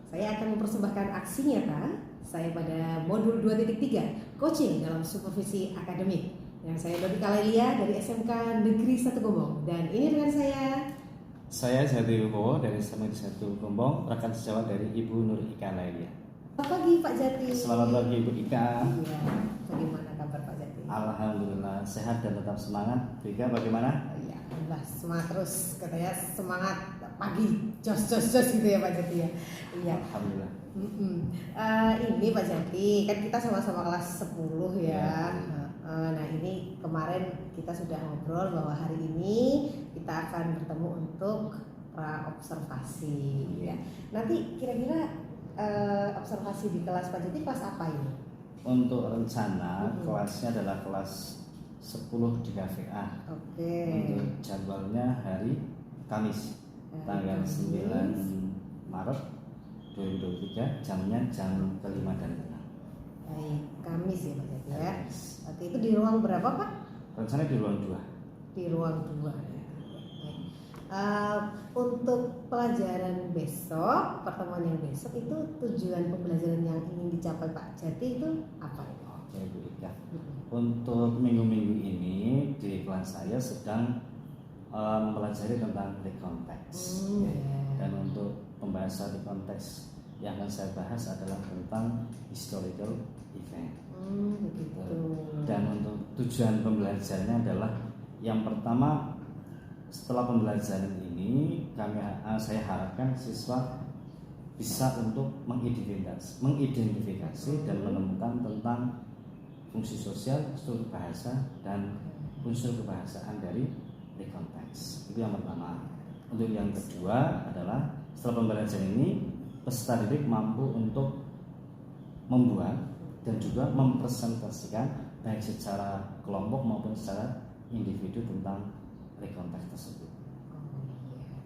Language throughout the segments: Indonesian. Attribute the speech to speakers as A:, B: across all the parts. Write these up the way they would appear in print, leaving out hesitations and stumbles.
A: Saya akan mempersembahkan aksi nyata saya pada modul 2.3 coaching dalam supervisi akademik. Yang saya Dodi Kalelia dari SMK Negeri 1 Gombong, dan ini dengan
B: saya Zati Wibowo dari SMK 1 Gombong, rekan sejawat dari Ibu Nur Ika Lailia.
A: Selamat pagi Pak Jati.
B: Selamat pagi Ibu Ika.
A: Iya, bagaimana kabar Pak Jati?
B: Alhamdulillah sehat dan tetap semangat. Bu Ika bagaimana?
A: Iya, alhamdulillah semangat terus, katanya semangat pagi, jos gitu ya Pak Jati ya. Iya.
B: Alhamdulillah.
A: Ini Pak Jati, kan kita sama-sama kelas 10 ya. Nah ini kemarin kita sudah ngobrol bahwa hari ini kita akan bertemu untuk pra-observasi ya. Nanti kira-kira observasi di kelas Pak Jati kelas apa ini?
B: Untuk rencana kelasnya adalah kelas 10 di KVA.
A: Oke.
B: Untuk jadwalnya hari Kamis tanggal 9 Maret 2023, jamnya jam ke-5 dan ke-6.
A: Baik, Kamis ya Pak Jati ya.
B: Kamis.
A: Oke, itu di ruang berapa Pak?
B: Rencananya di ruang 2.
A: Di ruang 2 ya. Untuk pelajaran besok, pertemuan yang besok itu tujuan pembelajaran yang ingin dicapai Pak Jati itu apa?
B: Oke Bu Ika. Untuk minggu-minggu ini di kelas saya sedang mempelajari tentang rekonteks. Dan untuk pembahasan rekonteks yang akan saya bahas adalah tentang historical event.
A: Begitu.
B: Dan untuk tujuan pembelajarannya adalah yang pertama, setelah pembelajaran ini saya harapkan siswa bisa untuk mengidentifikasi dan menemukan tentang fungsi sosial, struktur bahasa, dan unsur kebahasaan dari rekonteks. Itu yang pertama. Untuk yang kedua adalah setelah pembelajaran ini peserta didik mampu untuk membuat dan juga mempresentasikan baik secara kelompok maupun secara individu tentang rekonteks tersebut.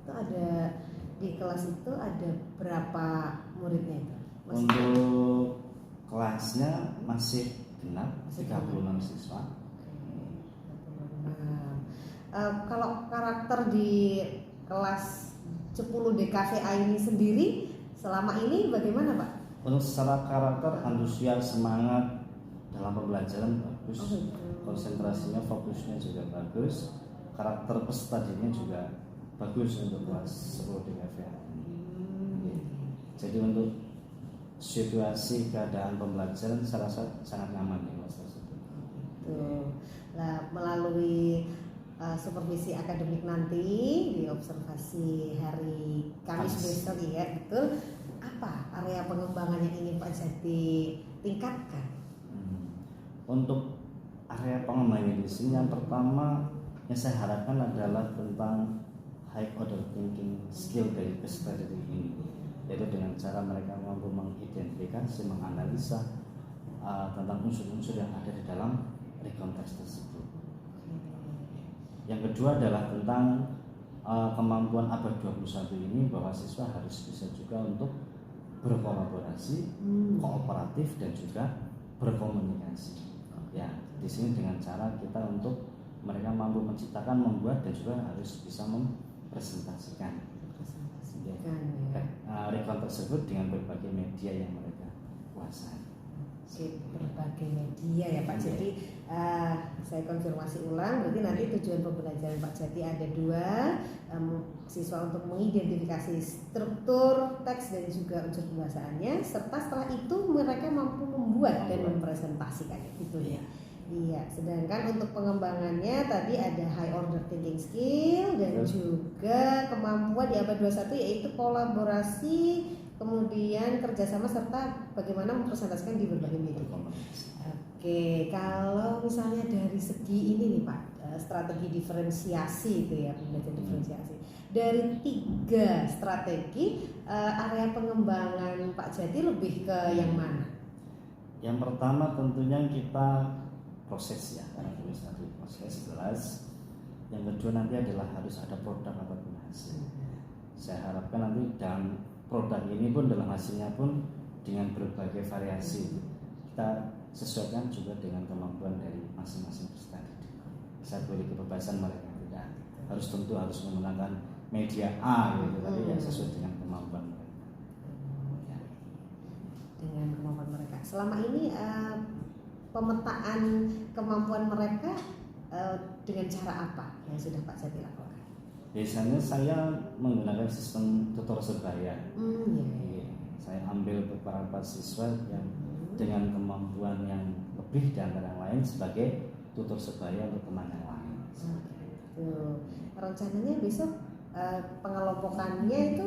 A: Itu ada di kelas itu ada berapa muridnya itu?
B: Untuk kelasnya masih genap 36 siswa.
A: Kalau karakter di kelas 10 DKVA ini sendiri selama ini bagaimana Pak?
B: Untuk secara karakter, antusias, semangat dalam pembelajaran bagus, konsentrasinya, fokusnya juga bagus, karakter peserta didiknya juga bagus untuk kelas 10 DKVA. Jadi untuk situasi keadaan pembelajaran saya rasa sangat nyaman di kelas tersebut.
A: Nah, melalui supervisi akademik nanti di observasi hari Kamis besok ya, betul. Apa area pengembangan yang ingin Pak Jati tingkatkan?
B: Untuk area pengembangan di sini yang pertama yang saya harapkan adalah tentang high order thinking skill dari peserta didik ini, yaitu dengan cara mereka mampu mengidentifikasi, menganalisa tentang unsur-unsur yang ada di dalam rekonteks tersebut. Yang kedua adalah tentang kemampuan abad 21 ini, bahwa siswa harus bisa juga untuk berkolaborasi, kooperatif, dan juga berkomunikasi. Ya, di sini dengan cara kita untuk mereka mampu menciptakan, membuat, dan juga harus bisa mempresentasikan rekonteks tersebut dengan berbagai media yang mereka kuasai.
A: Berbagai media ya Pak. Jadi saya konfirmasi ulang, berarti nanti tujuan pembelajaran Pak Jati ada 2, siswa untuk mengidentifikasi struktur teks dan juga unsur pembahasaannya, serta setelah itu mereka mampu membuat dan mempresentasikan gitu ya. Iya, sedangkan untuk pengembangannya tadi ada high order thinking skill dan juga kemampuan di abad 21 yaitu kolaborasi, kemudian kerjasama, serta bagaimana mempresentasikan di berbagai media. Oke, kalau misalnya dari segi ini nih Pak, strategi diferensiasi itu ya, belajar diferensiasi. Dari 3 strategi, area pengembangan Pak Jati lebih ke yang mana?
B: Yang pertama tentunya kita proses ya, karena satu proses jelas. Yang kedua nanti adalah harus ada produk ataupun hasil. Saya harapkan nanti dalam produk ini pun, dalam hasilnya pun dengan berbagai variasi kita sesuaikan juga dengan kemampuan dari masing-masing peserta didik. Saya beri kebebasan mereka, tidak harus menggunakan media A gitu, tapi ya sesuai dengan kemampuan mereka.
A: selama ini pemetaan kemampuan mereka dengan cara apa yang sudah Pak Jati lakukan?
B: Biasanya saya menggunakan sistem tutor sebaya.
A: Iya.
B: Saya ambil beberapa siswa yang dengan kemampuan yang lebih dan yang lain sebagai tutor sebaya untuk teman yang lain.
A: Rencananya besok pengelompokannya itu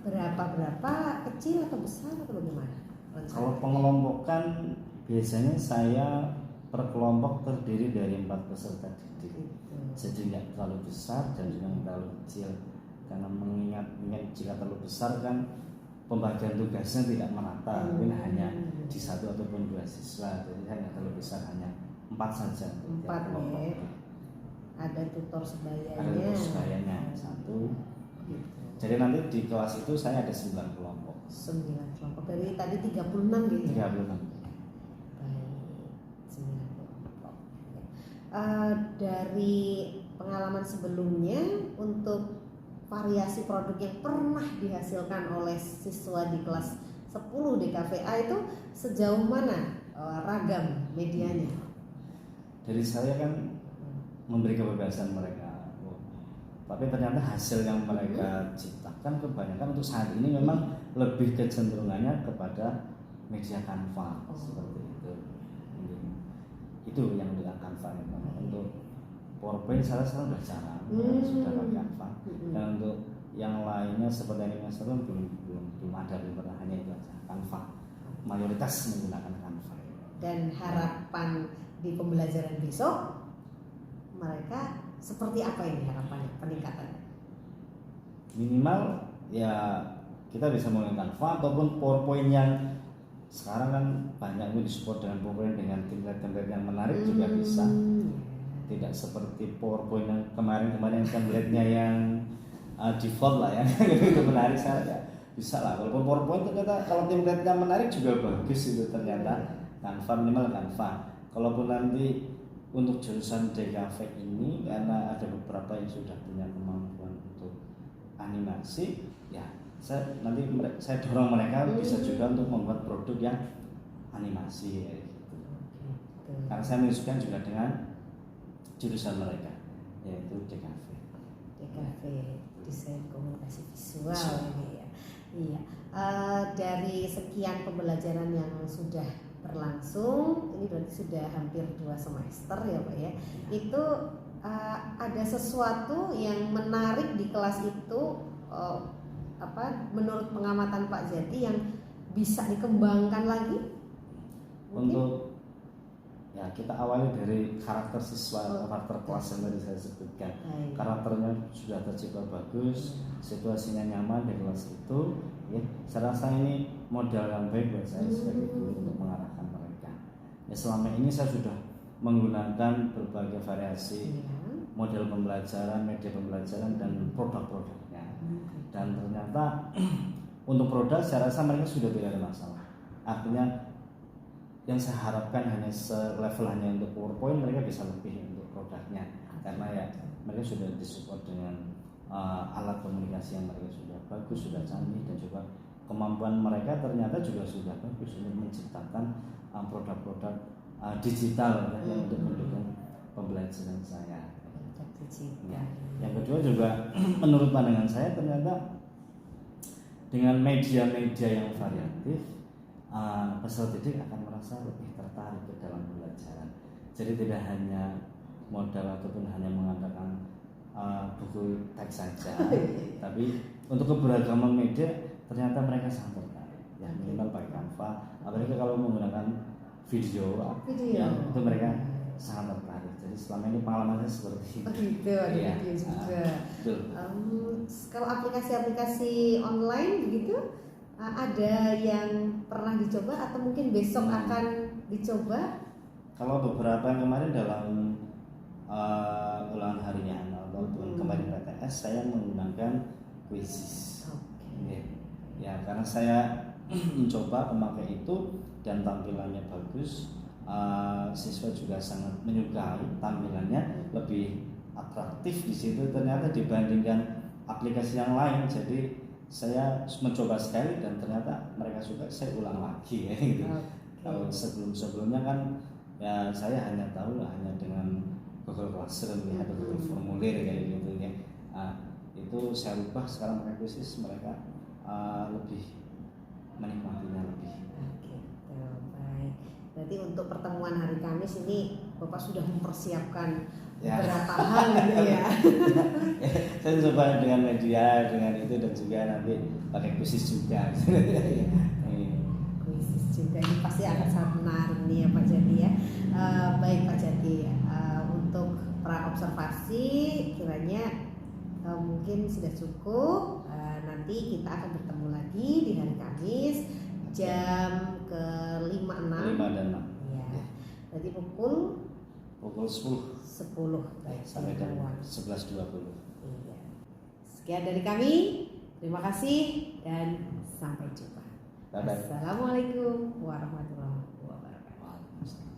A: berapa kecil atau besar atau bagaimana?
B: Kalau pengelompokan biasanya saya per kelompok terdiri dari 4 peserta didik. Jadi tidak terlalu besar dan juga tidak terlalu kecil, karena mengingat jika terlalu besar kan pembagian tugasnya tidak merata, mungkin hanya di 1 ataupun 2 siswa. Jadi saya tidak terlalu besar, hanya 4 saja.
A: 4 ya. Ada tutor sebayanya.
B: Ada tutor sebayanya 1. Jadi nanti di kelas itu saya ada 9 kelompok.
A: 9 kelompok. Dari tadi 36 gitu.
B: 36.
A: Dari pengalaman sebelumnya, untuk variasi produk yang pernah dihasilkan oleh siswa di kelas 10 DKVA itu sejauh mana ragam medianya?
B: Dari saya kan memberi kebebasan mereka, tapi ternyata hasil yang mereka ciptakan kebanyakan untuk saat ini memang lebih kecenderungannya kepada media Canva seperti itu. Itu yang dengan Canva. Untuk PowerPoint saya sudah jarang, sudah pakai Canva. Dan untuk yang lainnya seperti animasi belum ada, pernah, hanya itu saja Canva. Mayoritas menggunakan Canva.
A: Dan harapan di pembelajaran besok mereka seperti apa ini harapannya, peningkatannya?
B: Minimal ya kita bisa menggunakan Canva ataupun PowerPoint yang sekarang kan banyak disupport dengan PowerPoint dengan template-template yang menarik juga bisa. Tidak seperti PowerPoint yang kemarin template-nya yang default lah ya. Itu menarik saja. Bisa lah. Walaupun PowerPoint ternyata kalau template-nya menarik juga bagus itu ternyata. Canva, minimal Canva. Kalaupun nanti untuk jurusan DKV ini karena ada beberapa yang sudah punya kemampuan untuk animasi, ya saya dorong mereka bisa juga untuk membuat produk yang animasi gitu. Karena saya menyesuaikan juga dengan jurusan mereka, yaitu DKV,
A: desain komunikasi visual ini ya. Iya. Dari sekian pembelajaran yang sudah berlangsung, ini berarti sudah hampir 2 semester ya Pak ya. Itu ada sesuatu yang menarik di kelas itu, menurut pengamatan Pak Jati yang bisa dikembangkan lagi?
B: Untuk ya kita awali dari karakter siswa, karakter kelas yang tadi saya sebutkan. Karakternya sudah tercipta bagus, situasinya nyaman di kelas itu, ya saya rasa ini modal yang baik buat saya sebagai guru untuk mengarahkan mereka. Ya selama ini saya sudah menggunakan berbagai variasi model pembelajaran, media pembelajaran dan produk-produknya. Dan ternyata untuk produk saya rasa mereka sudah tidak ada masalah. Artinya yang saya harapkan hanya selevel hanya untuk PowerPoint, mereka bisa lebih untuk produknya karena ya mereka sudah disupport dengan alat komunikasi yang mereka sudah bagus, sudah canggih, dan juga kemampuan mereka ternyata juga sudah bagus untuk menciptakan produk-produk digital yang untuk mendukung pembelajaran saya. Ya. Yang kedua juga menurut pandangan saya ternyata dengan media-media yang variatif, peserta didik akan merasa lebih tertarik ke dalam pembelajaran. Jadi tidak hanya modal ataupun hanya mengandalkan buku teks saja, tapi untuk keberagaman media ternyata mereka sangat tertarik. Ya minimal pakai Canva, apalagi kalau menggunakan video. Ya, itu mereka sangat tertarik. Jadi selama ini pengalamannya seperti itu.
A: Gitu, ada video juga. Kalau aplikasi-aplikasi online begitu, ada yang pernah dicoba atau mungkin besok akan dicoba?
B: Kalau beberapa yang kemarin dalam ulangan harian ataupun kemarin PTS saya menggunakan Quizzes. Ya karena saya mencoba memakai itu dan tampilannya bagus, siswa juga sangat menyukai tampilannya, lebih atraktif di situ ternyata dibandingkan aplikasi yang lain. Jadi saya mencoba sekali dan ternyata mereka suka, saya ulang lagi ya gitu. Kalau sebelumnya kan ya saya hanya tahu hanya dengan Google Classroom ya, atau Google Formulir kayak gitu ya. Itu saya ubah sekarang pakai Quizizz, mereka lebih menikmatinya lebih.
A: Baik. Berarti untuk pertemuan hari Kamis ini Bapak sudah mempersiapkan beberapa hal gitu ya.
B: Saya coba dengan media, dengan itu, dan juga nanti pakai Quizizz juga.
A: Quizizz juga ini pasti akan sangat menarik nih ya Pak Jati ya. Baik Pak Jati, untuk pra observasi kiranya mungkin sudah cukup. Nanti kita akan bertemu lagi di hari Kamis jam ke 5 dan 6. Ya. Berarti pukul 10. Baik,
B: sampai jam 11.20.
A: Iya. Sekian dari kami. Terima kasih dan sampai jumpa.
B: Bye-bye.
A: Assalamualaikum warahmatullahi wabarakatuh.